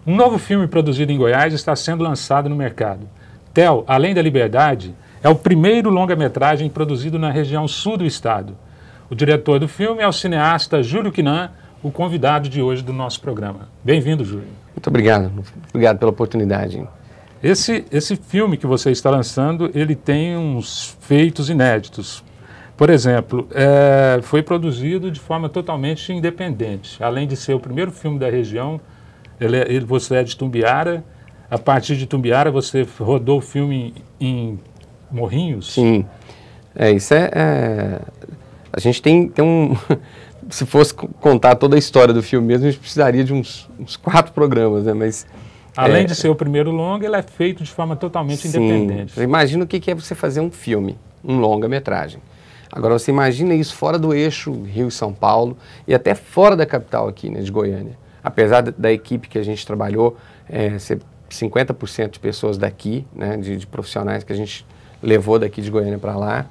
Um novo filme produzido em Goiás está sendo lançado no mercado. Theo, Além da Liberdade, é o primeiro longa-metragem produzido na região sul do estado. O diretor do filme é o cineasta Júlio Quinan, o convidado de hoje do nosso programa. Bem-vindo, Júlio. Muito obrigado. Obrigado pela oportunidade. Esse filme que você está lançando, ele tem uns feitos inéditos. Por exemplo, foi produzido de forma totalmente independente. Além de ser o primeiro filme da região, você é de Tumbiara. A partir de Tumbiara, você rodou o filme em Morrinhos? Sim. Isso a gente tem um... Se fosse contar toda a história do filme mesmo, a gente precisaria de uns 4 programas, né? Mas... Além de ser o primeiro longa, ele é feito de forma totalmente independente. Imagina o que é você fazer um filme, um longa-metragem. Agora, você imagina isso fora do eixo Rio e São Paulo e até fora da capital aqui, né, de Goiânia. Apesar da equipe que a gente trabalhou ser 50% de pessoas daqui, né, de profissionais que a gente levou daqui de Goiânia para lá.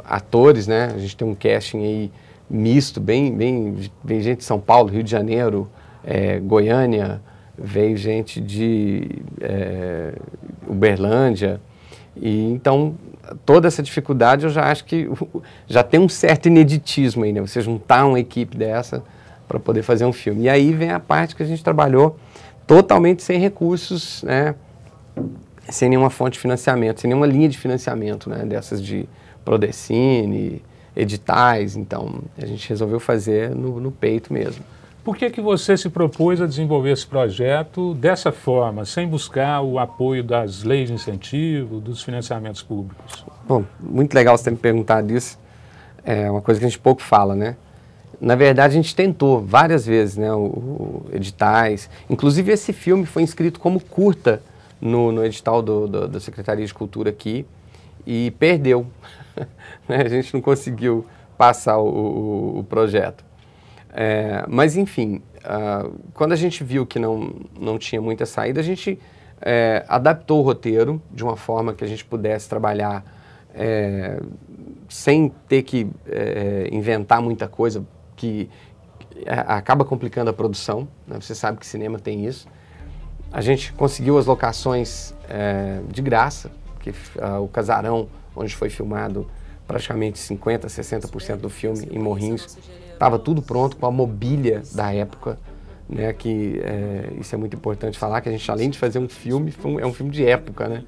Atores, né, a gente tem um casting aí misto, vem gente de São Paulo, Rio de Janeiro, Goiânia, veio gente de Uberlândia. E então, toda essa dificuldade eu já acho que já tem um certo ineditismo aí, né? Você juntar uma equipe dessa para poder fazer um filme. E aí vem a parte que a gente trabalhou totalmente sem recursos, né? Sem nenhuma fonte de financiamento, sem nenhuma linha de financiamento, né? Dessas de Prodecine, editais. Então, a gente resolveu fazer no peito mesmo. Por que você se propôs a desenvolver esse projeto dessa forma, sem buscar o apoio das leis de incentivo, dos financiamentos públicos? Bom, muito legal você ter me perguntado isso. É uma coisa que a gente pouco fala, né? Na verdade, a gente tentou várias vezes, né, editais. Inclusive, esse filme foi inscrito como curta no edital da Secretaria de Cultura aqui e perdeu. A gente não conseguiu passar o projeto. Mas, enfim, quando a gente viu que não tinha muita saída, a gente adaptou o roteiro de uma forma que a gente pudesse trabalhar sem ter que inventar muita coisa, que acaba complicando a produção, né? Você sabe que cinema tem isso. A gente conseguiu as locações de graça, que o casarão onde foi filmado praticamente 50%, 60% do filme em Morrinhos, estava tudo pronto com a mobília da época, né? Que isso é muito importante falar, que a gente, além de fazer um filme, é um filme de época, né?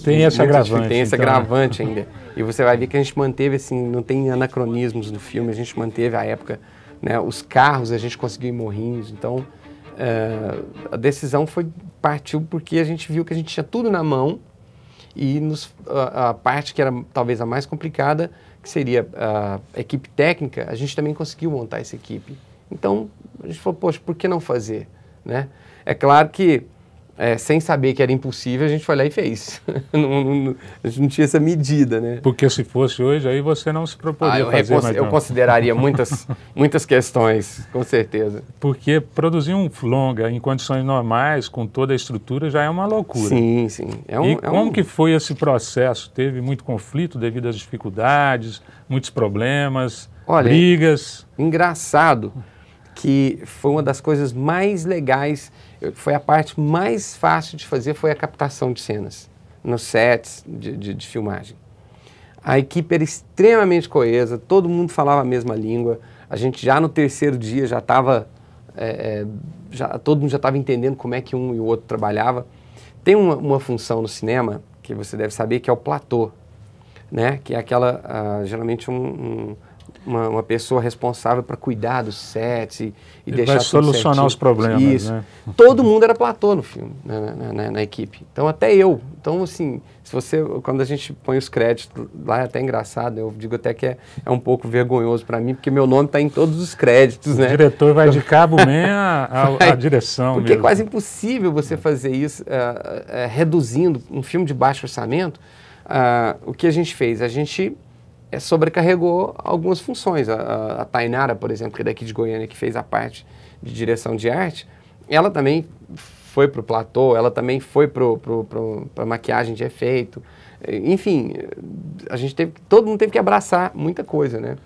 Tem esse agravante. Tem esse então, agravante ainda. E você vai ver que a gente manteve, assim, não tem anacronismos no filme, a gente manteve a época, né? Os carros a gente conseguiu em Morrinhos, então a decisão partiu porque a gente viu que a gente tinha tudo na mão e a parte que era talvez a mais complicada, que seria a equipe técnica, a gente também conseguiu montar essa equipe. Então, a gente falou, poxa, por que não fazer, né? É claro que, sem saber que era impossível, a gente foi lá e fez. A gente não tinha essa medida, né? Porque se fosse hoje, aí você não se proporia fazer mais eu consideraria muitas questões, com certeza. Porque produzir um longa em condições normais, com toda a estrutura, já é uma loucura. Sim, sim. Como que foi esse processo? Teve muito conflito devido às dificuldades, muitos problemas, brigas? Engraçado que foi uma das coisas mais legais, foi a parte mais fácil de fazer, foi a captação de cenas nos sets de filmagem. A equipe era extremamente coesa, todo mundo falava a mesma língua, a gente já no terceiro dia já estava, todo mundo já estava entendendo como é que um e o outro trabalhava. Tem uma função no cinema, que você deve saber, que é o platô, né? Que é aquela, geralmente uma pessoa responsável para cuidar dos sets e deixar tudo solucionar certinho. os problemas. Isso. Né? Todo mundo era platô no filme, na equipe. Então, até eu. Então, assim, quando a gente põe os créditos, lá é até engraçado, eu digo até que é um pouco vergonhoso para mim, porque meu nome está em todos os créditos, né? O diretor vai de cabo mesmo à direção. Porque mesmo. É quase impossível você fazer isso reduzindo um filme de baixo orçamento. O que a gente fez? A gente sobrecarregou algumas funções. A Tainara, por exemplo, que é daqui de Goiânia, que fez a parte de direção de arte, ela também foi para o platô, ela também foi para maquiagem de efeito. Enfim, todo mundo teve que abraçar muita coisa, né?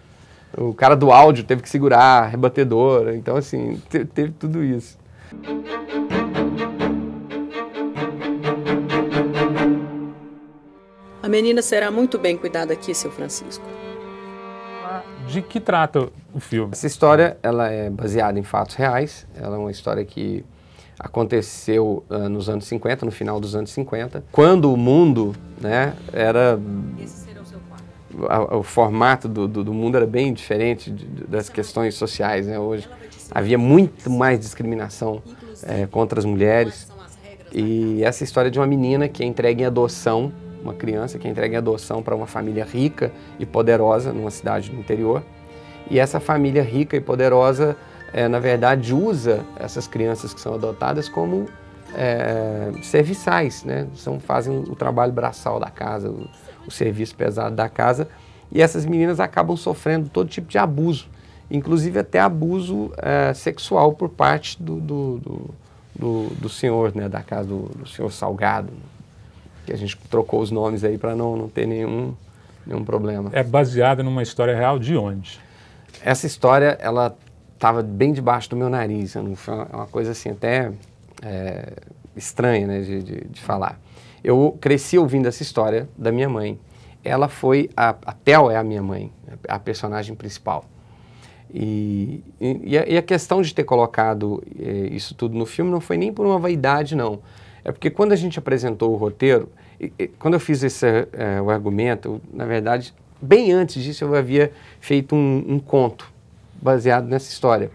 O cara do áudio teve que segurar a rebatedora. Então, assim, teve tudo isso. A menina será muito bem cuidada aqui, seu Francisco. De que trata o filme? Essa história, ela é baseada em fatos reais. Ela é uma história que aconteceu nos anos 50, no final dos anos 50, quando o mundo, né, era... Esse será o seu quarto. O formato do mundo era bem diferente das questões sociais, né? Hoje havia muito mais discriminação contra as mulheres. E essa história de uma menina que é entregue em adoção, uma criança que é entregue em adoção para uma família rica e poderosa numa cidade do interior. E essa família rica e poderosa, na verdade, usa essas crianças que são adotadas como serviçais, né? Fazem o trabalho braçal da casa, o serviço pesado da casa. E essas meninas acabam sofrendo todo tipo de abuso, inclusive até abuso sexual por parte do senhor, né, da casa, do senhor Salgado, que a gente trocou os nomes aí para não ter nenhum problema. É baseada numa história real de onde? Essa história, ela estava bem debaixo do meu nariz, foi uma coisa assim até estranha, né, de falar. Eu cresci ouvindo essa história da minha mãe. Ela foi, a Tel é a minha mãe, a personagem principal. E a questão de ter colocado isso tudo no filme não foi nem por uma vaidade, não. É porque quando a gente apresentou o roteiro, quando eu fiz o argumento, na verdade, bem antes disso eu havia feito um conto baseado nessa história.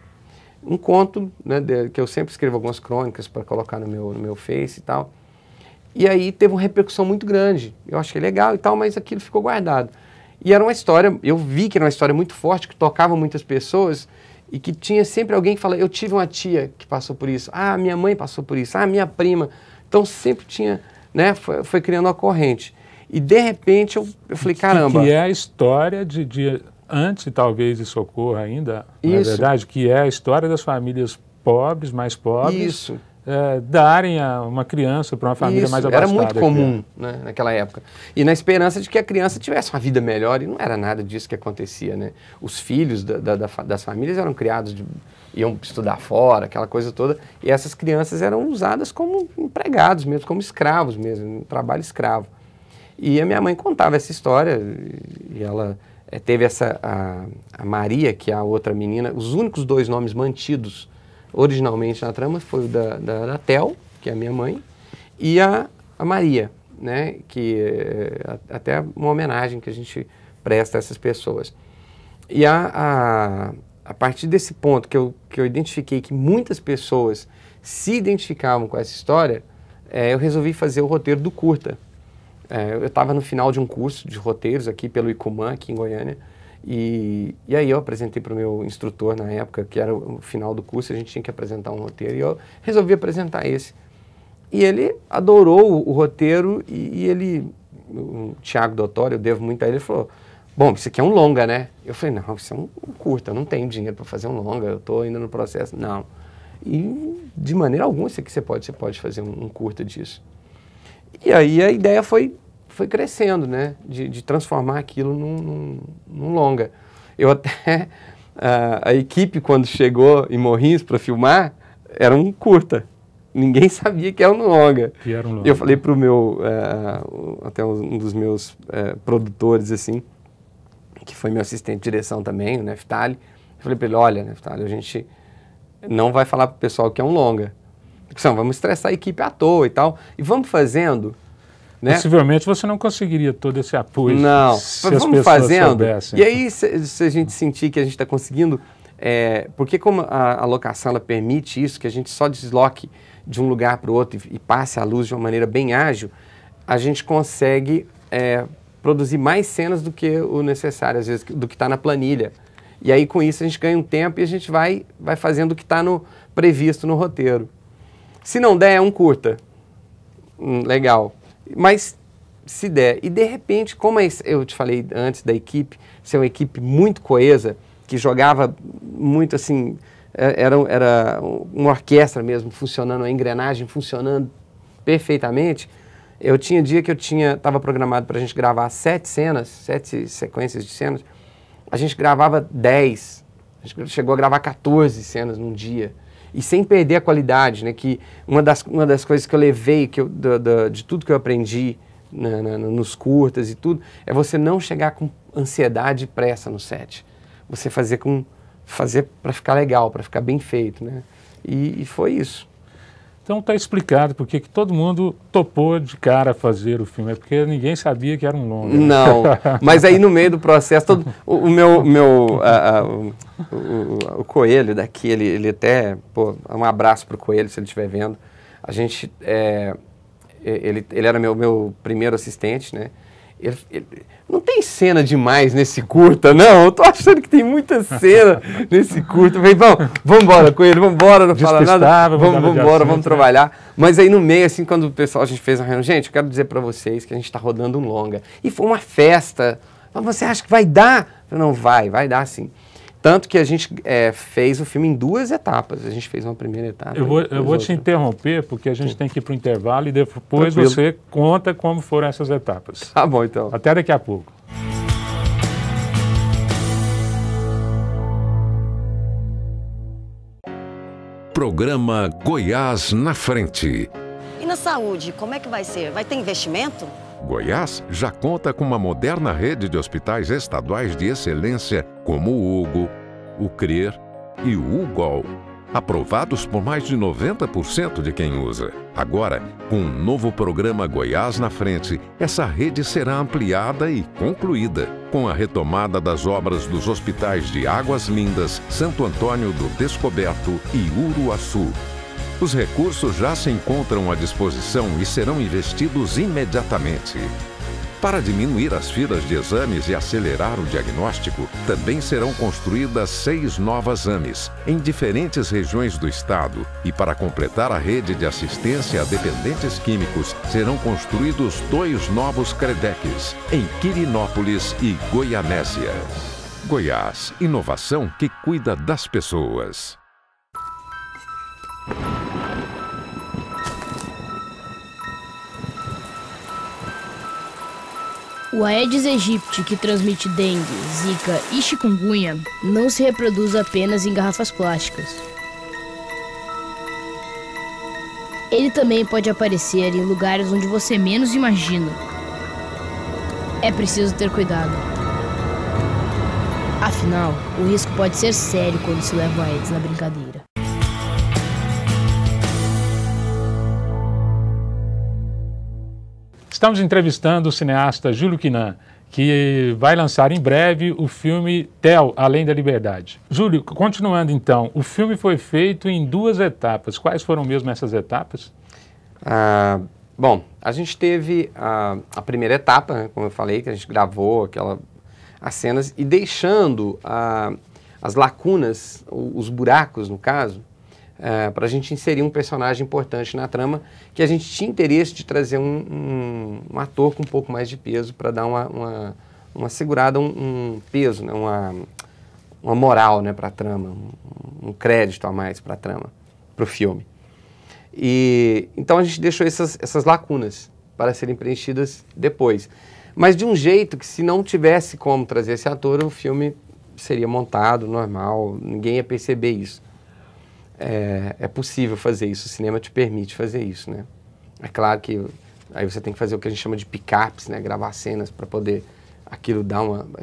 Um conto, né, que eu sempre escrevo algumas crônicas para colocar no meu Face e tal. E aí teve uma repercussão muito grande. Eu achei legal e tal, mas aquilo ficou guardado. E era uma história, eu vi que era uma história muito forte, que tocava muitas pessoas e que tinha sempre alguém que falava, eu tive uma tia que passou por isso, minha mãe passou por isso, minha prima. Então sempre tinha, né, foi criando uma corrente. E de repente eu falei, caramba... Que é a história de antes, talvez isso ocorra ainda, na verdade, que é a história das famílias pobres, mais pobres... Isso. Darem uma criança para uma família mais abastada. Era muito comum, né, naquela época. E na esperança de que a criança tivesse uma vida melhor, e não era nada disso que acontecia, né? Os filhos das famílias eram criados, iam estudar fora, aquela coisa toda, e essas crianças eram usadas como empregados mesmo, como escravos mesmo, um trabalho escravo. E a minha mãe contava essa história, e ela teve a Maria, que é a outra menina, os únicos dois nomes mantidos originalmente na trama foi o da Tel, que é a minha mãe, e a Maria, né, que é até uma homenagem que a gente presta a essas pessoas. E a partir desse ponto que eu identifiquei que muitas pessoas se identificavam com essa história, eu resolvi fazer o roteiro do curta. Eu estava no final de um curso de roteiros aqui pelo Icumã, aqui em Goiânia, e aí eu apresentei para o meu instrutor na época, que era o final do curso, a gente tinha que apresentar um roteiro, e eu resolvi apresentar esse. E ele adorou o roteiro, e ele, o Thiago Dottori, eu devo muito a ele, ele falou, bom, isso aqui é um longa, né? Eu falei, não, isso é um curta, eu não tenho dinheiro para fazer um longa, eu estou ainda no processo. Não. E de maneira alguma você pode fazer um curta disso. E aí a ideia foi crescendo, né, de transformar aquilo num longa. Eu até, a equipe quando chegou em Morrinhos para filmar, era um curta. Ninguém sabia que era um longa. Que era um longa. Eu falei para o meu, até um dos meus produtores, assim, que foi meu assistente de direção também, o Neftali, eu falei para ele, olha, Neftali, a gente não vai falar para o pessoal que é um longa. Vamos estressar a equipe à toa e tal, e vamos fazendo... Né? Possivelmente você não conseguiria todo esse apoio não, se as vamos pessoas fazendo. soubessem. E aí, se a gente sentir que a gente está conseguindo, porque como a locação ela permite isso, que a gente só desloque de um lugar para o outro e passe a luz de uma maneira bem ágil, a gente consegue produzir mais cenas do que o necessário, às vezes, do que está na planilha. E aí, com isso, a gente ganha um tempo e a gente vai fazendo o que está previsto no roteiro. Se não der, é um curta. Legal. Mas se der, e de repente, como eu te falei antes da equipe, ser uma equipe muito coesa, que jogava muito assim, era uma orquestra mesmo, funcionando, uma engrenagem funcionando perfeitamente, eu tinha dia que estava programado para a gente gravar 7 sequências de cenas, a gente gravava 10, a gente chegou a gravar 14 cenas num dia. E sem perder a qualidade, né? Que uma das coisas que eu levei, de tudo que eu aprendi nos curtas e tudo, é você não chegar com ansiedade e pressa no set. Você fazer para ficar legal, para ficar bem feito, né? E foi isso. Então está explicado porque que todo mundo topou de cara fazer o filme, é porque ninguém sabia que era um longa. Né? Não, mas aí no meio do processo, o Coelho daqui, ele até, pô, um abraço pro Coelho se ele estiver vendo, a gente, ele era meu primeiro assistente, né? Não tem cena demais nesse curta, não. Eu tô achando que tem muita cena nesse curta. Eu falei, vamos embora, Coelho, vamos embora, não fala nada. Vamos embora, vamos trabalhar. Mas aí no meio, assim, quando o pessoal, a gente fez uma reunião, gente, eu quero dizer para vocês que a gente está rodando um longa. E foi uma festa. Mas você acha que vai dar? Eu falei, não, vai dar sim. Tanto que a gente fez o filme em 2 etapas. A gente fez uma primeira etapa. Eu vou te interromper, porque a gente tem que ir para o intervalo e depois Tranquilo. você conta como foram essas etapas. Tá bom, então. Até daqui a pouco. Programa Goiás na Frente. E na saúde, como é que vai ser? Vai ter investimento? Goiás já conta com uma moderna rede de hospitais estaduais de excelência como o Hugo, o CRER e o UGOL, aprovados por mais de 90% de quem usa. Agora, com o novo programa Goiás na Frente, essa rede será ampliada e concluída, com a retomada das obras dos hospitais de Águas Lindas, Santo Antônio do Descoberto e Uruaçu. Os recursos já se encontram à disposição e serão investidos imediatamente. Para diminuir as filas de exames e acelerar o diagnóstico, também serão construídas 6 novas AMEs, em diferentes regiões do estado. E para completar a rede de assistência a dependentes químicos, serão construídos 2 novos CREDECs, em Quirinópolis e Goianésia. Goiás, inovação que cuida das pessoas. O Aedes aegypti, que transmite dengue, zika e chikungunya, não se reproduz apenas em garrafas plásticas. Ele também pode aparecer em lugares onde você menos imagina. É preciso ter cuidado. Afinal, o risco pode ser sério quando se leva o Aedes na brincadeira. Estamos entrevistando o cineasta Júlio Quinã, que vai lançar em breve o filme Theo, Além da Liberdade. Júlio, continuando então, o filme foi feito em 2 etapas. Quais foram mesmo essas etapas? Bom, a gente teve a primeira etapa, né, como eu falei, que a gente gravou as cenas e deixando as lacunas, os buracos no caso, para a gente inserir um personagem importante na trama, que a gente tinha interesse de trazer um ator com um pouco mais de peso para dar uma segurada, um peso, né, uma moral, né, para a trama, um crédito a mais para a trama, para o filme. E então a gente deixou essas lacunas para serem preenchidas depois. Mas de um jeito que, se não tivesse como trazer esse ator, o filme seria montado normal, ninguém ia perceber isso. É possível fazer isso, o cinema te permite fazer isso, né? É claro que aí você tem que fazer o que a gente chama de pick-ups, né? Gravar cenas para poder aquilo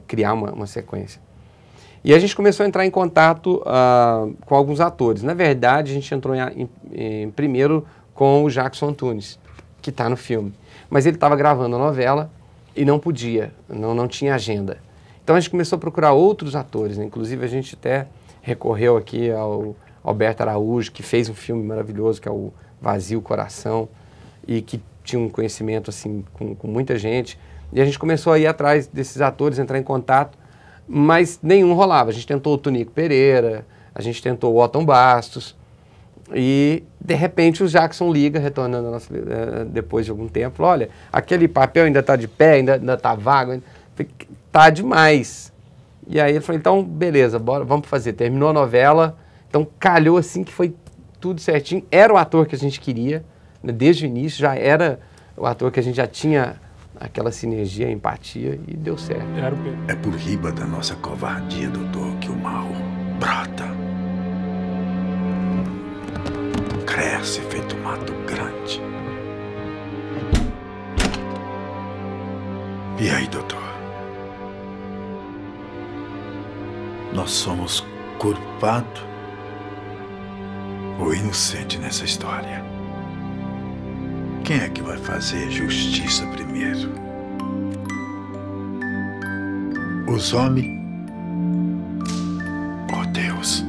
criar uma sequência. E a gente começou a entrar em contato com alguns atores. Na verdade, a gente entrou primeiro com o Jackson Antunes, que está no filme. Mas ele estava gravando a novela e não podia, não tinha agenda. Então a gente começou a procurar outros atores, né? Inclusive a gente até recorreu aqui ao Alberto Araújo, que fez um filme maravilhoso, que é o Vazio Coração, e que tinha um conhecimento assim com muita gente. E a gente começou a ir atrás desses atores, entrar em contato, mas nenhum rolava. A gente tentou o Tonico Pereira, a gente tentou o Otton Bastos, e de repente o Jackson liga, retornando a nossa, depois de algum tempo, olha, aquele papel ainda está de pé, ainda está vago, está demais. E aí ele falou, então beleza, bora, vamos fazer. Terminou a novela, então calhou assim que foi tudo certinho. Era o ator que a gente queria, né? Desde o início já era o ator que a gente já tinha aquela sinergia, empatia, e deu certo. É por riba da nossa covardia, doutor, que o mal brota. Cresce feito mato grande. E aí, doutor? Nós somos culpado ou inocente nessa história? Quem é que vai fazer justiça primeiro? Os homens ou Deus?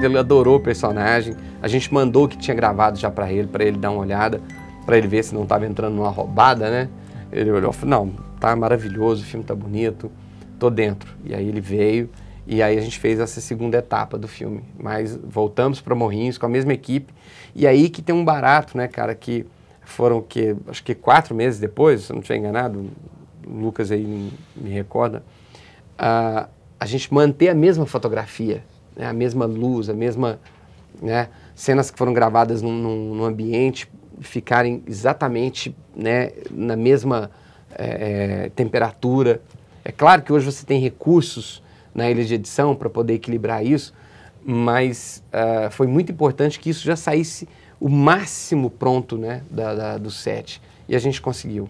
Ele adorou o personagem, a gente mandou o que tinha gravado já para ele dar uma olhada, para ele ver se não estava entrando numa roubada, né? Ele olhou e falou, não, tá maravilhoso, o filme tá bonito, tô dentro. E aí ele veio, e aí a gente fez essa segunda etapa do filme. Mas voltamos para Morrinhos com a mesma equipe, e aí que tem um barato, né, cara, que foram, acho que 4 meses depois, se eu não estiver enganado, o Lucas aí me recorda, a gente manter a mesma fotografia, né, a mesma luz, a mesma, né, cenas que foram gravadas num ambiente ficarem exatamente, né, na mesma temperatura. É claro que hoje você tem recursos na ilha de edição para poder equilibrar isso, mas foi muito importante que isso já saísse o máximo pronto, né, do set, e a gente conseguiu.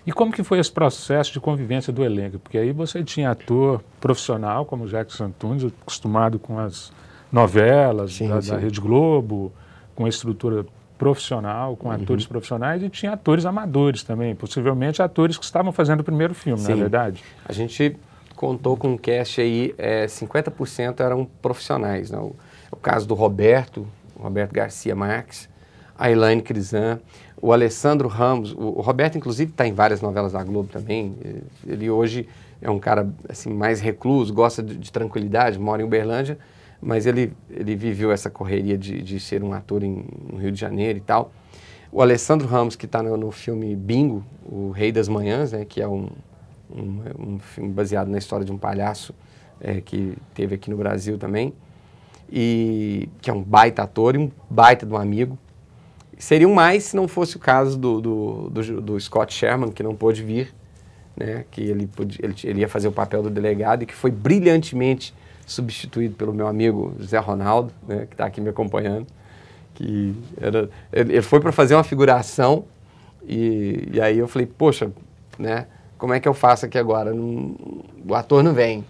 E como que foi esse processo de convivência do elenco? Porque aí você tinha ator profissional, como o Jackson Antunes, acostumado com as novelas da Rede Globo, com a estrutura profissional, com atores profissionais, e tinha atores amadores também, possivelmente atores que estavam fazendo o primeiro filme, não é verdade? A gente contou com um cast aí, 50% eram profissionais, né? O caso do Roberto Garcia Marques, a Elaine Crisan, o Alessandro Ramos, o Roberto inclusive está em várias novelas da Globo também, ele hoje é um cara assim, mais recluso, gosta de tranquilidade, mora em Uberlândia, mas ele viveu essa correria de ser um ator no Rio de Janeiro e tal. O Alessandro Ramos, que está no filme Bingo, O Rei das Manhãs, né, que é um filme baseado na história de um palhaço que teve aqui no Brasil também, e que é um baita ator e um baita de um amigo. Seriam mais se não fosse o caso do Scott Sherman, que não pôde vir, né, que ele ia fazer o papel do delegado e que foi brilhantemente substituído pelo meu amigo Zé Ronaldo, né, que está aqui me acompanhando. Ele foi para fazer uma figuração e aí eu falei, poxa, né, como é que eu faço aqui agora? O ator não vem.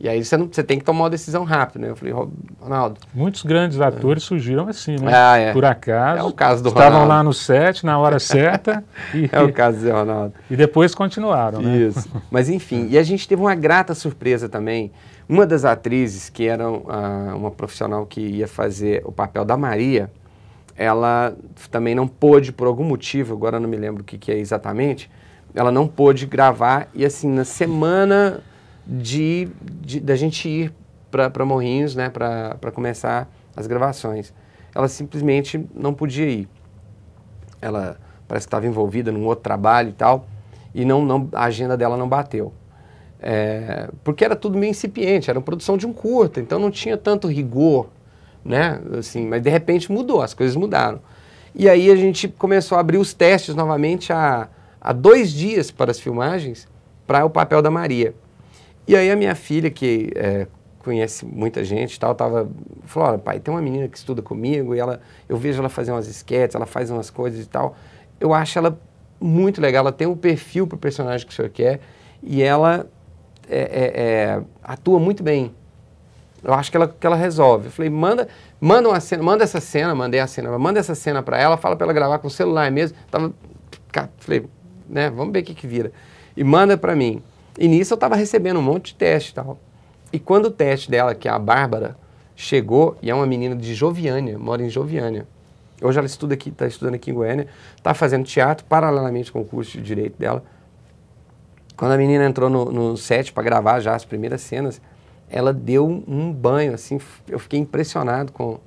E aí você tem que tomar uma decisão rápida, né? Eu falei, Ronaldo... Muitos grandes atores surgiram assim, né? Por acaso. É o caso do estavam Ronaldo. Lá no set, na hora certa. É o caso do Zé Ronaldo. E depois continuaram, né? Isso. Mas enfim, e a gente teve uma grata surpresa também. Uma das atrizes, que era uma profissional que ia fazer o papel da Maria, ela também não pôde, por algum motivo, agora não me lembro o que é exatamente, ela não pôde gravar, e assim, na semana da gente ir para Morrinhos, né, para começar as gravações, ela simplesmente não podia ir. Ela parece que estava envolvida num outro trabalho e tal, e a agenda dela não bateu. Porque era tudo meio incipiente, era uma produção de um curta, então não tinha tanto rigor, né, assim, mas de repente mudou, as coisas mudaram. E aí a gente começou a abrir os testes novamente há 2 dias para as filmagens, para o papel da Maria. E aí a minha filha, que conhece muita gente e tal, falou, olha pai, tem uma menina que estuda comigo, e eu vejo ela fazer umas esquetes, ela faz umas coisas e tal, eu acho ela muito legal, ela tem um perfil para o personagem que o senhor quer, e ela atua muito bem. Eu acho que ela resolve. Eu falei, manda uma cena, mandei a cena, manda essa cena para ela, fala para ela gravar com o celular mesmo. Falei, né, vamos ver o que vira. E manda para mim. E nisso eu estava recebendo um monte de teste e tal. E quando o teste dela, que é a Bárbara, chegou, e é uma menina de Joviânia, mora em Joviânia. Hoje ela está estudando aqui em Goiânia, está fazendo teatro paralelamente com o curso de Direito dela. Quando a menina entrou no set para gravar já as primeiras cenas, ela deu um banho, assim, eu fiquei impressionado com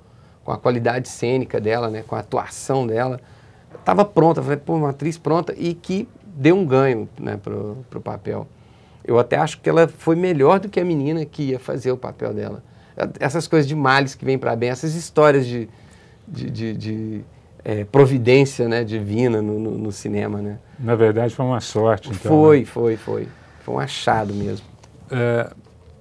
a qualidade cênica dela, né, com a atuação dela. Estava pronta, falei, pô, uma atriz pronta, e que deu um ganho, né, pro papel. Eu até acho que ela foi melhor do que a menina que ia fazer o papel dela. Essas coisas de males que vêm para bem, essas histórias providência, né, divina no cinema, né? Na verdade, foi uma sorte, então. Foi um achado mesmo.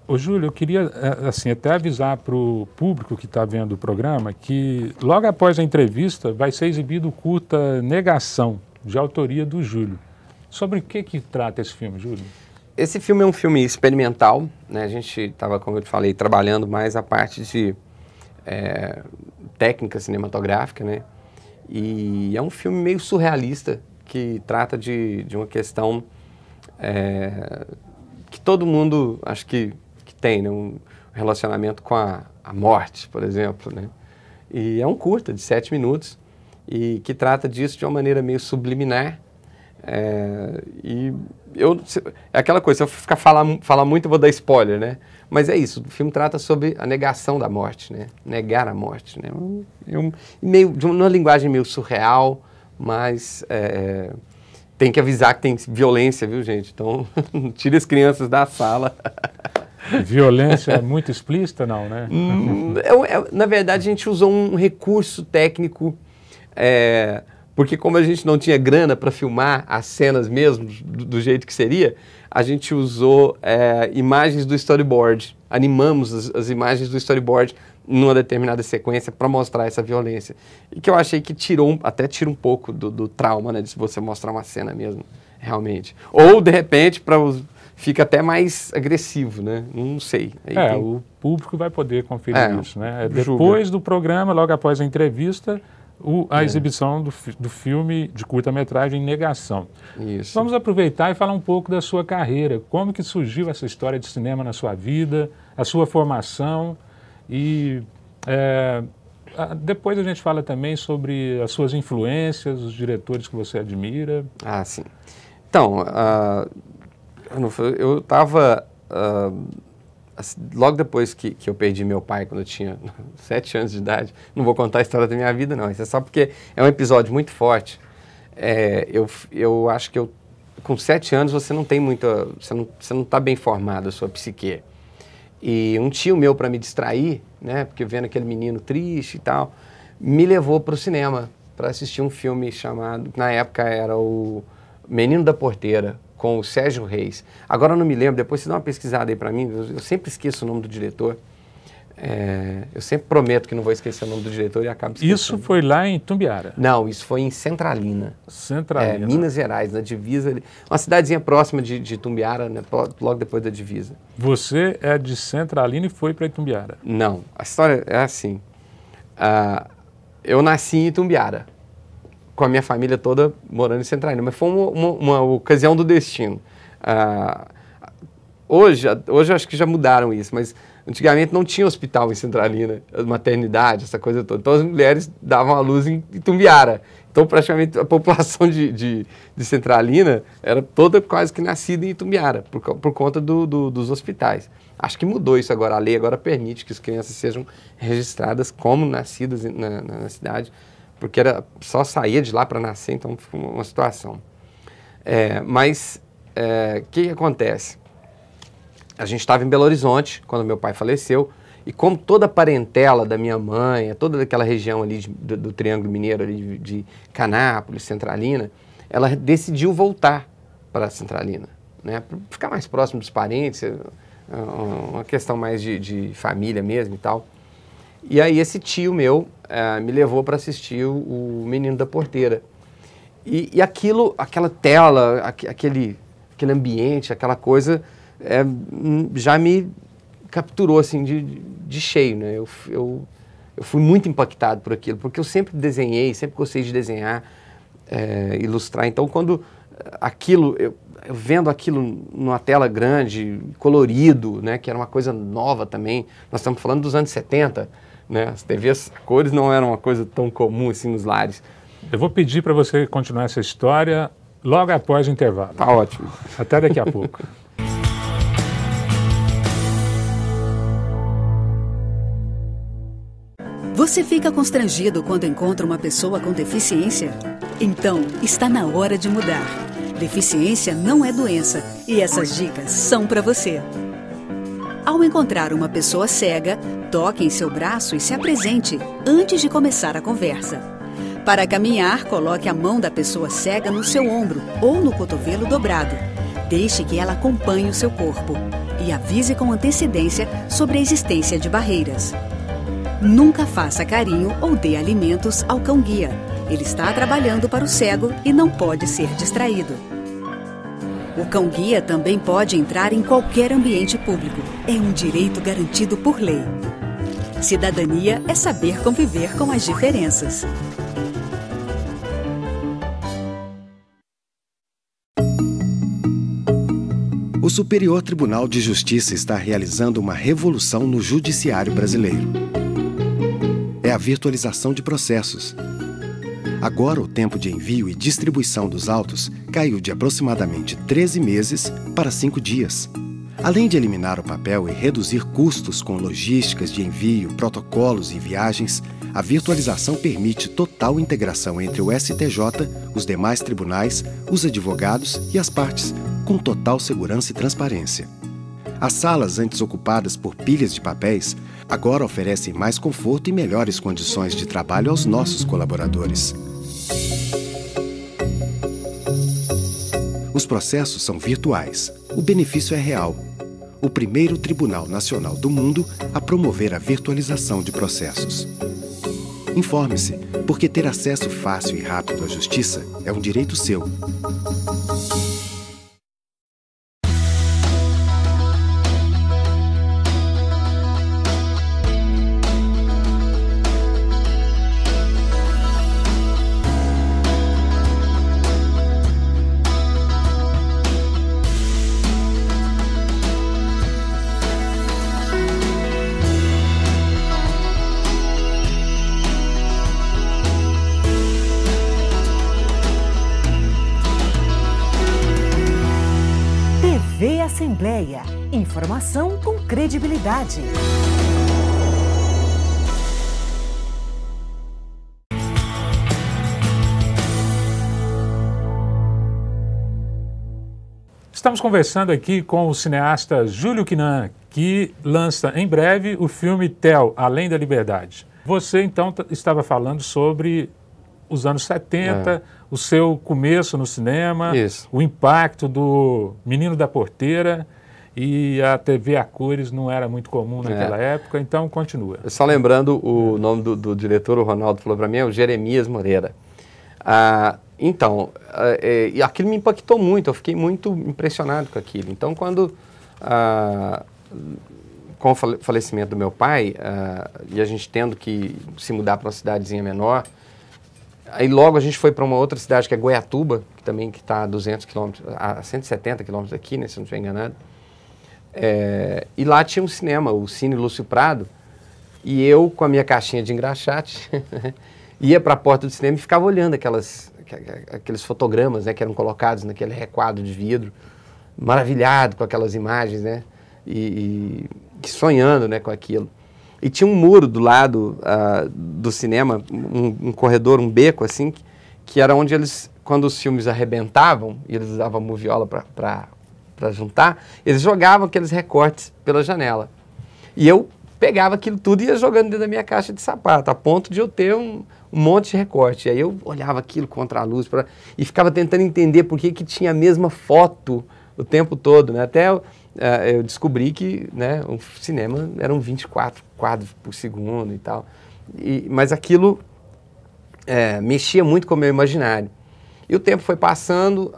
Ô Júlio, eu queria assim, até avisar para o público que está vendo o programa que logo após a entrevista vai ser exibido o curta Negação, de autoria do Júlio. Sobre o que trata esse filme, Júlio? Esse filme é um filme experimental, né? A gente estava, como eu te falei, trabalhando mais a parte de técnica cinematográfica, né? E é um filme meio surrealista que trata de uma questão que todo mundo, acho que tem, né? Um relacionamento com a morte, por exemplo, né? E é um curta de 7 minutos e que trata disso de uma maneira meio subliminar. É aquela coisa, se eu ficar falar muito, eu vou dar spoiler, né? Mas é isso, o filme trata sobre a negação da morte, né? Negar a morte, né? Meio, de uma linguagem meio surreal, mas tem que avisar que tem violência, viu, gente? Então, tire as crianças da sala. Violência muito explícita, não, né? Na verdade, a gente usou um recurso técnico, porque como a gente não tinha grana para filmar as cenas mesmo, do jeito que seria, a gente usou imagens do storyboard, animamos as imagens do storyboard numa determinada sequência para mostrar essa violência. E que eu achei que até tira um pouco do trauma, né, de você mostrar uma cena mesmo, realmente. Ou, de repente, fica até mais agressivo, né? Não sei. O público vai poder conferir isso, né? Depois do programa, logo após a entrevista, a exibição do filme de curta-metragem Negação. Isso. Vamos aproveitar e falar um pouco da sua carreira. Como que surgiu essa história de cinema na sua vida, a sua formação e depois a gente fala também sobre as suas influências, os diretores que você admira. Ah, sim. Então, eu estava... logo depois que eu perdi meu pai, quando eu tinha 7 anos de idade, não vou contar a história da minha vida, não. Isso é só porque é um episódio muito forte. Eu acho que com 7 anos você não tem muita... Você não está bem formado, a sua psique. E um tio meu, para me distrair, né, porque vendo aquele menino triste e tal, me levou para o cinema para assistir um filme chamado... Na época era o Menino da Porteira, com o Sérgio Reis. Agora eu não me lembro, depois você dá uma pesquisada aí para mim, eu sempre esqueço o nome do diretor. Eu sempre prometo que não vou esquecer o nome do diretor e acabo esquecendo. Isso foi lá em Itumbiara? Não, isso foi em Centralina. Centralina. Minas Gerais, na divisa. Uma cidadezinha próxima de Itumbiara, né, logo depois da divisa. Você é de Centralina e foi para Itumbiara? Não, a história é assim. Eu nasci em Itumbiara, com a minha família toda morando em Centralina, mas foi uma ocasião do destino. Hoje eu acho que já mudaram isso, mas antigamente não tinha hospital em Centralina, maternidade, essa coisa toda. Então as mulheres davam à luz em Itumbiara. Então praticamente a população de Centralina era toda quase que nascida em Itumbiara, por conta dos hospitais. Acho que mudou isso agora, a lei agora permite que as crianças sejam registradas como nascidas na cidade, porque só saía de lá para nascer, então foi uma situação. Mas o que acontece? A gente estava em Belo Horizonte, quando meu pai faleceu, e como toda a parentela da minha mãe, toda daquela região ali do Triângulo Mineiro, ali de Canápolis, Centralina, ela decidiu voltar para Centralina, né, para ficar mais próximo dos parentes, uma questão mais de família mesmo e tal. E aí esse tio meu me levou para assistir o Menino da Porteira. E aquela tela, aquele ambiente, aquela coisa, já me capturou assim de cheio, né? Eu fui muito impactado por aquilo, porque eu sempre desenhei, sempre gostei de desenhar, ilustrar. Então, quando eu vendo aquilo numa tela grande, colorido, né, que era uma coisa nova também, nós estamos falando dos anos 70, né? As TVs a cores não eram uma coisa tão comum assim nos lares. Eu vou pedir para você continuar essa história logo após o intervalo. Tá ótimo. Até daqui a pouco. Você fica constrangido quando encontra uma pessoa com deficiência? Então, está na hora de mudar. Deficiência não é doença e essas dicas são para você. Ao encontrar uma pessoa cega, toque em seu braço e se apresente antes de começar a conversa. Para caminhar, coloque a mão da pessoa cega no seu ombro ou no cotovelo dobrado. Deixe que ela acompanhe o seu corpo e avise com antecedência sobre a existência de barreiras. Nunca faça carinho ou dê alimentos ao cão-guia. Ele está trabalhando para o cego e não pode ser distraído. O cão-guia também pode entrar em qualquer ambiente público. É um direito garantido por lei. Cidadania é saber conviver com as diferenças. O Superior Tribunal de Justiça está realizando uma revolução no judiciário brasileiro. É a virtualização de processos. Agora, o tempo de envio e distribuição dos autos caiu de aproximadamente 13 meses para 5 dias. Além de eliminar o papel e reduzir custos com logísticas de envio, protocolos e viagens, a virtualização permite total integração entre o STJ, os demais tribunais, os advogados e as partes, com total segurança e transparência. As salas antes ocupadas por pilhas de papéis agora oferecem mais conforto e melhores condições de trabalho aos nossos colaboradores. Os processos são virtuais. O benefício é real. O primeiro Tribunal Nacional do mundo a promover a virtualização de processos. Informe-se, porque ter acesso fácil e rápido à justiça é um direito seu. TV Assembleia. Informação com credibilidade. Estamos conversando aqui com o cineasta Júlio Quinnan, que lança em breve o filme Theo, Além da Liberdade. Você, então, estava falando sobre os anos 70, o seu começo no cinema, o impacto do Menino da Porteira, e a TV a cores não era muito comum naquela época, então continua. Só lembrando, o nome do diretor, o Ronaldo falou para mim, é o Jeremias Moreira. Então, aquilo me impactou muito, eu fiquei muito impressionado com aquilo. Então, quando, com o falecimento do meu pai, e a gente tendo que se mudar para uma cidadezinha menor, aí logo a gente foi para uma outra cidade, que é Goiatuba, que também está a 200 quilômetros, a 170 quilômetros daqui, né, se eu não estiver enganado. E lá tinha um cinema, o Cine Lúcio Prado, e eu, com a minha caixinha de engraxate, ia para a porta do cinema e ficava olhando aqueles fotogramas, né, que eram colocados naquele requadro de vidro, maravilhado com aquelas imagens, né, e sonhando, né, com aquilo. E tinha um muro do lado do cinema, um corredor, um beco, assim, que era onde eles, quando os filmes arrebentavam, e eles usavam a moviola para juntar, eles jogavam aqueles recortes pela janela. E eu pegava aquilo tudo e ia jogando dentro da minha caixa de sapato, a ponto de eu ter um monte de recorte. E aí eu olhava aquilo contra a luz e ficava tentando entender por que tinha a mesma foto o tempo todo, né? Até eu descobri que, né, um cinema eram 24 quadros por segundo e tal. Mas aquilo mexia muito com o meu imaginário. E o tempo foi passando,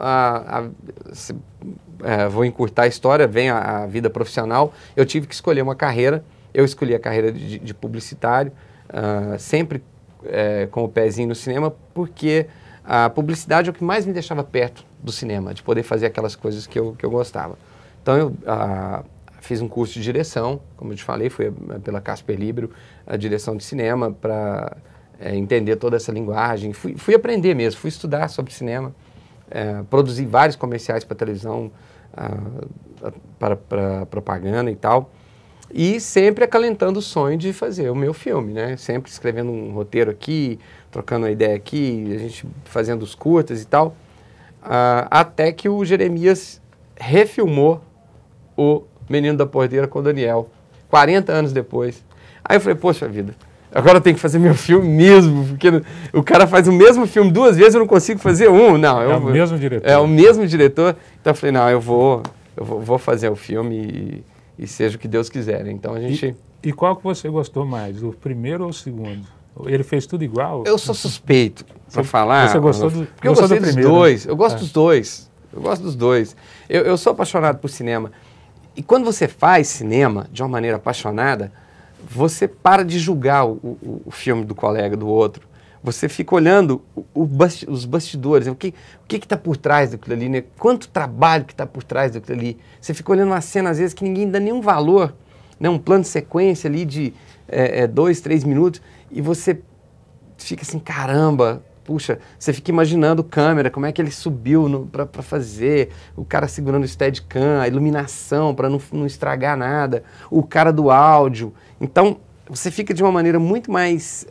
vou encurtar a história, vem a vida profissional, eu tive que escolher uma carreira, eu escolhi a carreira de publicitário, sempre com o pezinho no cinema, porque a publicidade é o que mais me deixava perto do cinema, de poder fazer aquelas coisas que eu gostava. Então eu fiz um curso de direção, como eu te falei, fui pela Casper Libero, a direção de cinema, para entender toda essa linguagem. Fui aprender mesmo, fui estudar sobre cinema, produzi vários comerciais para televisão, para propaganda e tal, e sempre acalentando o sonho de fazer o meu filme, né? Sempre escrevendo um roteiro aqui, trocando uma ideia aqui, a gente fazendo os curtas e tal, até que o Jeremias refilmou o Menino da Porteira com o Daniel, 40 anos depois. Aí eu falei, poxa vida, agora eu tenho que fazer meu filme mesmo, porque o cara faz o mesmo filme 2 vezes, eu não consigo fazer um. Não, é o mesmo diretor. É o mesmo diretor. Então eu falei, não, eu vou fazer o filme e seja o que Deus quiser. Então a gente... E qual que você gostou mais, o primeiro ou o segundo? Ele fez tudo igual? Eu sou suspeito para falar. Você gostou do porque eu gostei dos dois. Né? Eu gosto dos dois. Eu gosto dos dois. Eu sou apaixonado por cinema. E quando você faz cinema de uma maneira apaixonada, você para de julgar o filme do colega, do outro. Você fica olhando os bastidores, o que está por trás daquilo ali, né? Quanto trabalho que está por trás daquilo ali. Você fica olhando uma cena, às vezes, que ninguém dá nenhum valor, né? Um plano de sequência ali de 2, 3 minutos, e você fica assim, caramba, puxa, você fica imaginando câmera, como é que ele subiu para fazer, o cara segurando o Steadicam, a iluminação para não estragar nada, o cara do áudio. Então, você fica de uma maneira muito mais...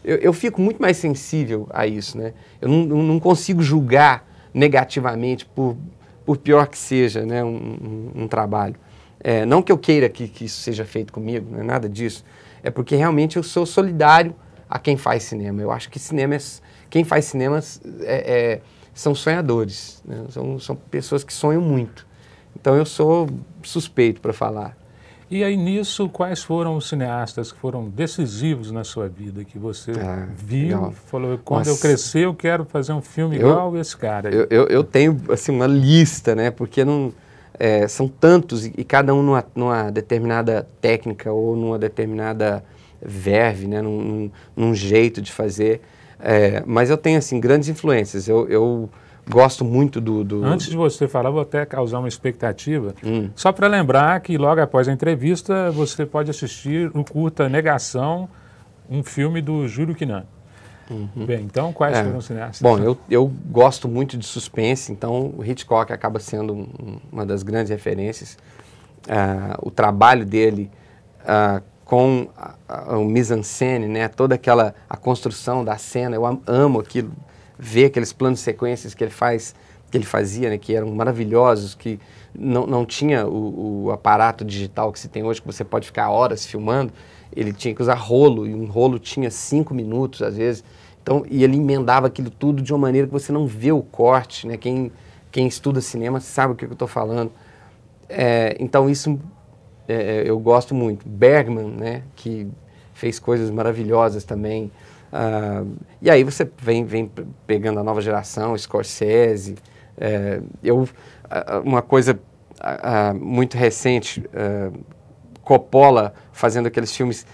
eu fico muito mais sensível a isso, né? Eu não consigo julgar negativamente, por pior que seja, né, um trabalho. Não que eu queira que isso seja feito comigo, não é nada disso. É porque realmente eu sou solidário a quem faz cinema. Eu acho que quem faz cinema são sonhadores, né? São pessoas que sonham muito. Então eu sou suspeito para falar. E aí nisso, quais foram os cineastas que foram decisivos na sua vida, que você viu, falou, quando eu crescer eu quero fazer um filme igual esse cara? Eu tenho assim, uma lista, né? Porque são tantos e cada um numa determinada técnica ou numa determinada verve, né? Num jeito de fazer. Mas eu tenho assim, grandes influências. Eu gosto muito Antes de você falar, vou até causar uma expectativa. Só para lembrar que logo após a entrevista você pode assistir o curta Negação, um filme do Júlio Quinã. Bem, então quais foram os cineastas? Bom, eu gosto muito de suspense, então o Hitchcock acaba sendo uma das grandes referências. O trabalho dele com o mise-en-scène, né, toda a construção da cena, eu amo aquilo. Ver aqueles planos de sequências que ele fazia, né, que eram maravilhosos, que não tinha o aparato digital que se tem hoje, que você pode ficar horas filmando. Ele tinha que usar rolo, e um rolo tinha 5 minutos, às vezes. Então, e ele emendava aquilo tudo de uma maneira que você não vê o corte, né? Quem estuda cinema sabe o que eu estou falando. Então, isso eu gosto muito. Bergman, né, que fez coisas maravilhosas também. E aí você vem pegando a nova geração, Scorsese. Uma coisa muito recente, Coppola fazendo aqueles filmes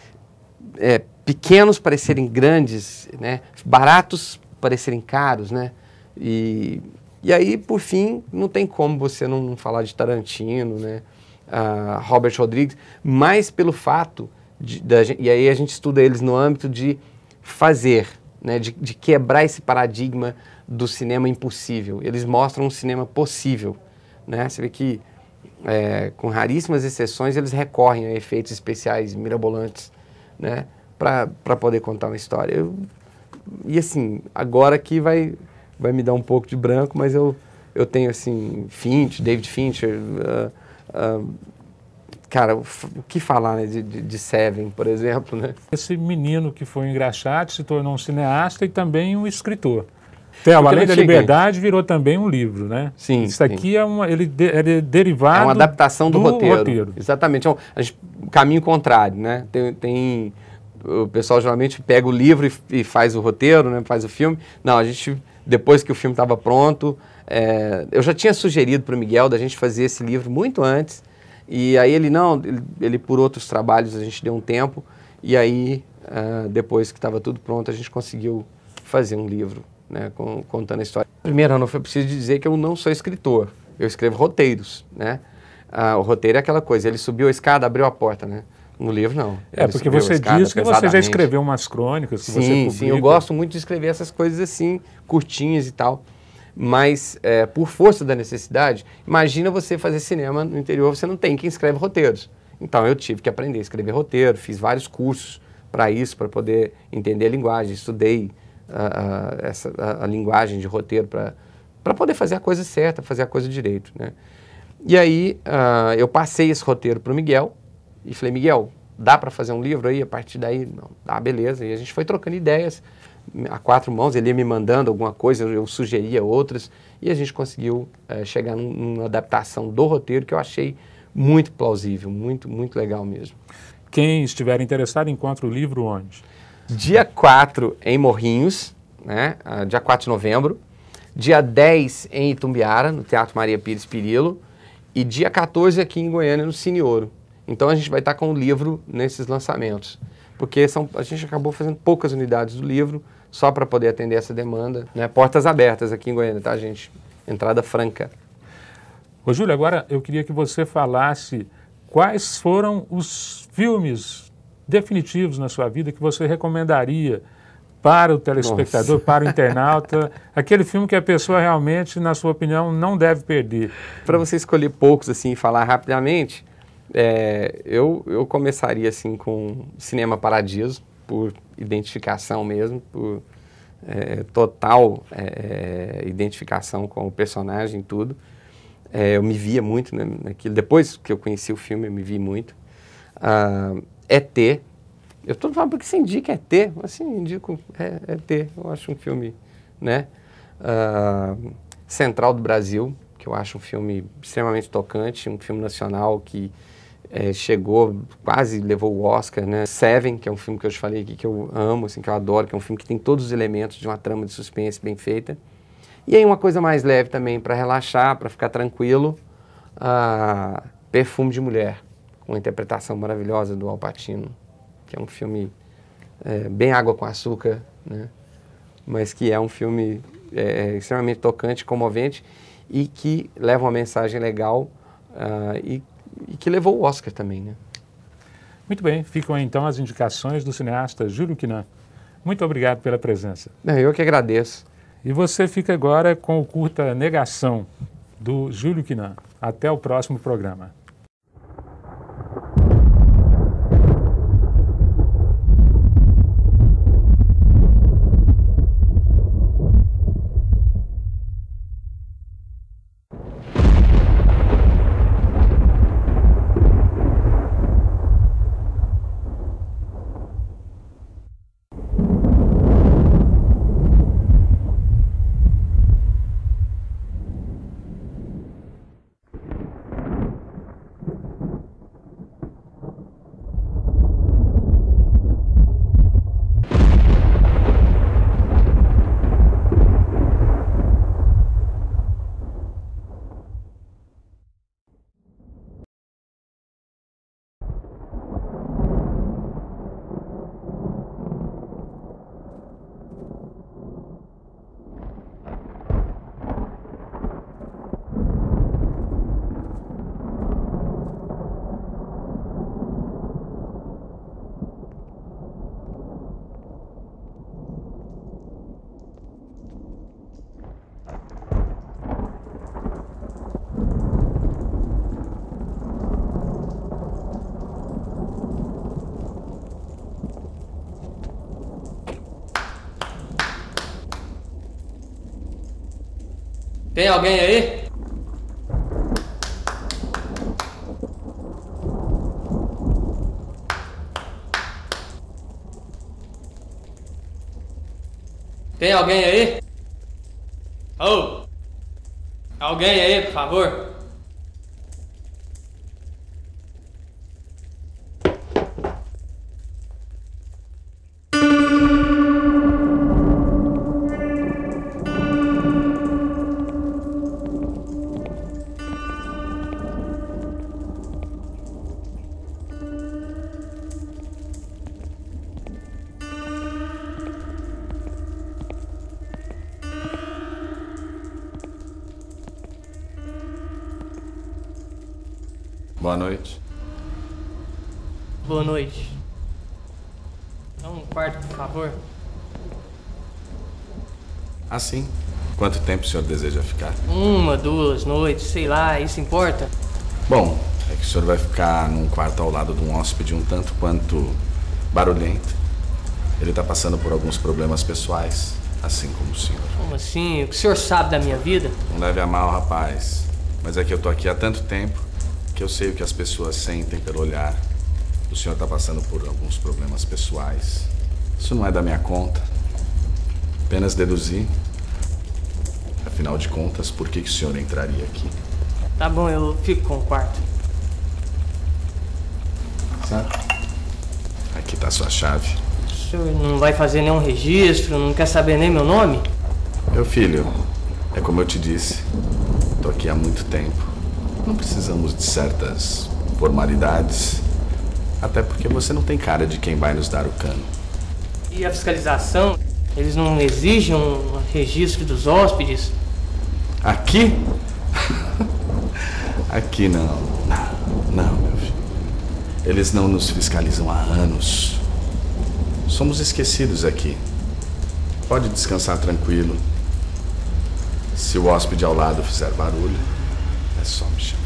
pequenos parecerem grandes, né? Baratos parecerem caros, né? E aí, por fim, não tem como você não falar de Tarantino, né? Robert Rodrigues, mas pelo fato e aí a gente estuda eles no âmbito de fazer, né, de quebrar esse paradigma do cinema impossível. Eles mostram um cinema possível, né? Você vê que, com raríssimas exceções, eles recorrem a efeitos especiais mirabolantes, né, para poder contar uma história. E assim, agora aqui vai me dar um pouco de branco, mas eu tenho assim, David Fincher, cara, o que falar, né, de Seven, por exemplo, né? Esse menino que foi um engraxate se tornou um cineasta e também um escritor. Além da Liberdade, virou também um livro, né? Sim. Isso aqui ele é derivado... É uma adaptação do roteiro. Exatamente. É um caminho contrário, né? O pessoal geralmente pega o livro e faz o roteiro, né? Faz o filme. Não, a gente, depois que o filme estava pronto, eu já tinha sugerido para o Miguel da gente fazer esse livro muito antes. E aí ele por outros trabalhos, a gente deu um tempo, e aí, depois que estava tudo pronto, a gente conseguiu fazer um livro, né, contando a história. Primeiro, eu preciso dizer que eu não sou escritor, eu escrevo roteiros, né? O roteiro é aquela coisa, ele subiu a escada, abriu a porta, né? No livro, não. Porque você disse que você já escreveu umas crônicas que você publica. Sim, eu gosto muito de escrever essas coisas assim, curtinhas e tal. Mas, por força da necessidade, imagina você fazer cinema no interior, você não tem quem escreve roteiros. Então, eu tive que aprender a escrever roteiro, fiz vários cursos para isso, para poder entender a linguagem. Estudei a linguagem de roteiro para poder fazer a coisa certa, fazer a coisa direito, né? E aí, eu passei esse roteiro para o Miguel e falei, Miguel, dá para fazer um livro aí? A partir daí, não, dá, beleza. E a gente foi trocando ideias a 4 mãos, ele ia me mandando alguma coisa, eu sugeria outras, e a gente conseguiu chegar numa adaptação do roteiro que eu achei muito plausível, muito, muito legal mesmo. Quem estiver interessado, encontra o livro onde? Dia 4 em Morrinhos, né? Dia 4 de novembro. Dia 10 em Itumbiara, no Teatro Maria Pires Pirillo. E dia 14 aqui em Goiânia, no Cine Ouro. Então a gente vai estar com o livro nesses lançamentos. Porque a gente acabou fazendo poucas unidades do livro, só para poder atender essa demanda. Né? Portas abertas aqui em Goiânia, tá, gente? Entrada franca. Ô, Júlio, agora eu queria que você falasse quais foram os filmes definitivos na sua vida que você recomendaria para o telespectador, para o internauta, aquele filme que a pessoa realmente, na sua opinião, não deve perder. Para você escolher poucos assim e falar rapidamente, eu começaria assim com Cinema Paradiso, por identificação mesmo, por total identificação com o personagem e tudo. Eu me via muito naquilo. Depois que eu conheci o filme, eu me vi muito. ET. Eu estou falando porque você indica ET, assim, indico ET. Eu acho um filme, né? Central do Brasil, que eu acho um filme extremamente tocante, um filme nacional que chegou, quase levou o Oscar, né? Seven, que é um filme que eu te falei aqui que eu amo, assim, que eu adoro, que é um filme que tem todos os elementos de uma trama de suspense bem feita. E aí uma coisa mais leve também, para relaxar, para ficar tranquilo, Perfume de Mulher, com a interpretação maravilhosa do Al Pacino, que é um filme bem água com açúcar, né? Mas que é um filme extremamente tocante, comovente e que leva uma mensagem legal e que levou o Oscar também, né? Muito bem, ficam então as indicações do cineasta Júlio Quinã. Muito obrigado pela presença. Eu que agradeço. E você fica agora com o curta Negação, do Júlio Quinã. Até o próximo programa. Tem alguém aí? Tem alguém aí? Oh! Alguém aí, por favor? Boa noite. Boa noite. Dá um quarto, por favor. Assim? Quanto tempo o senhor deseja ficar? 1, 2 noites, sei lá, isso importa? Bom, é que o senhor vai ficar num quarto ao lado de um hóspede um tanto quanto barulhento. Ele está passando por alguns problemas pessoais, assim como o senhor. Como assim? O que o senhor sabe da minha vida? Não leve a mal, rapaz. Mas é que eu tô aqui há tanto tempo que eu sei o que as pessoas sentem pelo olhar O senhor está passando por alguns problemas pessoais. Isso não é da minha conta. Apenas deduzir. Afinal de contas, por que o senhor entraria aqui? Tá bom, eu fico com o quarto. Certo? Aqui tá a sua chave. O senhor não vai fazer nenhum registro, não quer saber nem meu nome? Meu filho, é como eu te disse. Tô aqui há muito tempo. Não precisamos de certas formalidades. Até porque você não tem cara de quem vai nos dar o cano. E a fiscalização? Eles não exigem um registro dos hóspedes? Aqui? Aqui não. Não, meu filho. Eles não nos fiscalizam há anos. Somos esquecidos aqui. Pode descansar tranquilo. Se o hóspede ao lado fizer barulho, é só me chamar.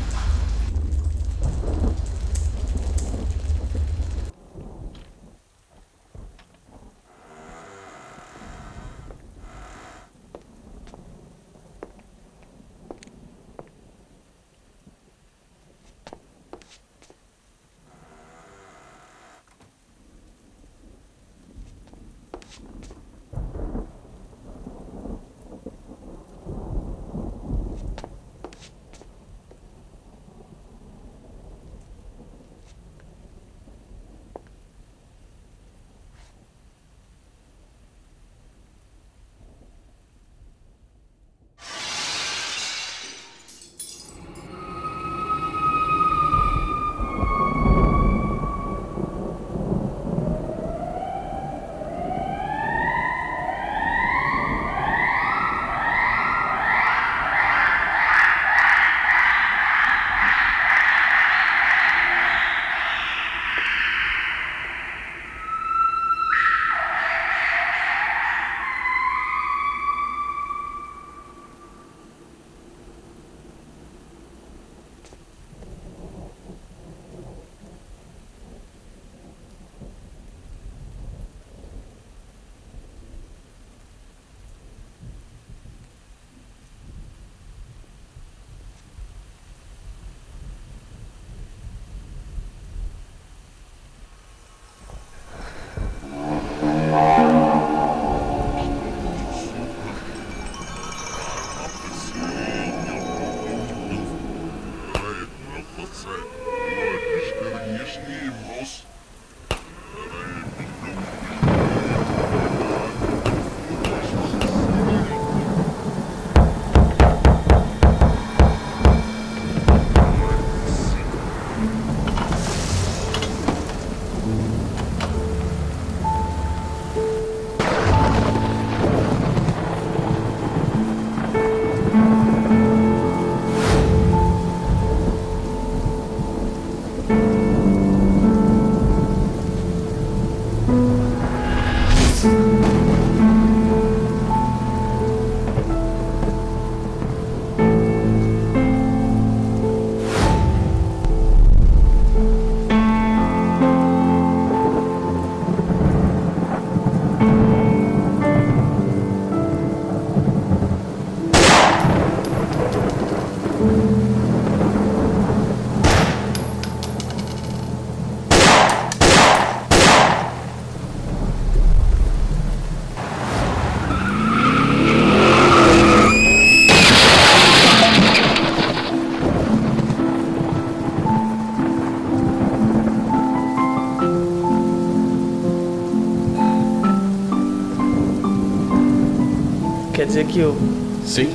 Quer dizer que eu... Sim.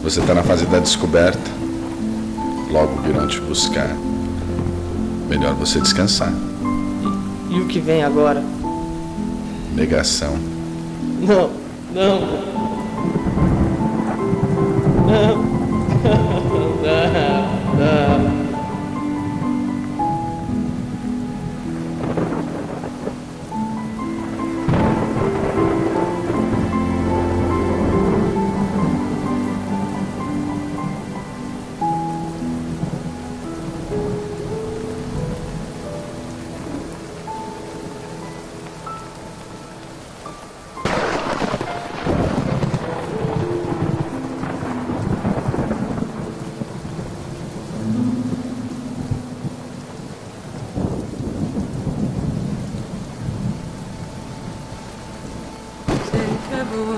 Você está na fase da descoberta. Logo virão te buscar. Melhor você descansar. E o que vem agora? Negação. Não, não. Não. Não.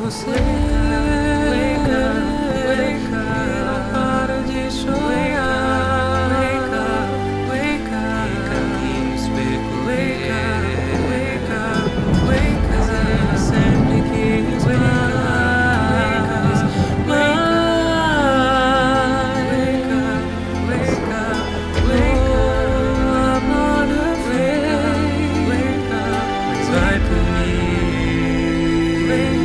você. Wake up, não para de sonhar. Wake up, e especular. Wake up, sempre quis mais. Wake up, amor da fé. Vai por mim. Wake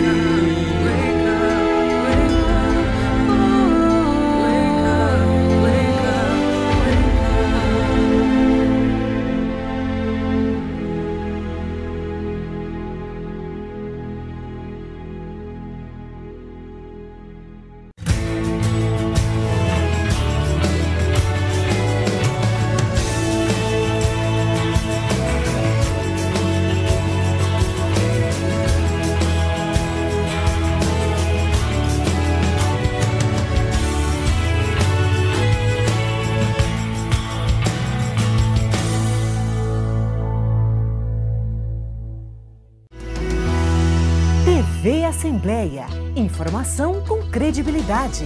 TV Assembleia. Informação com credibilidade.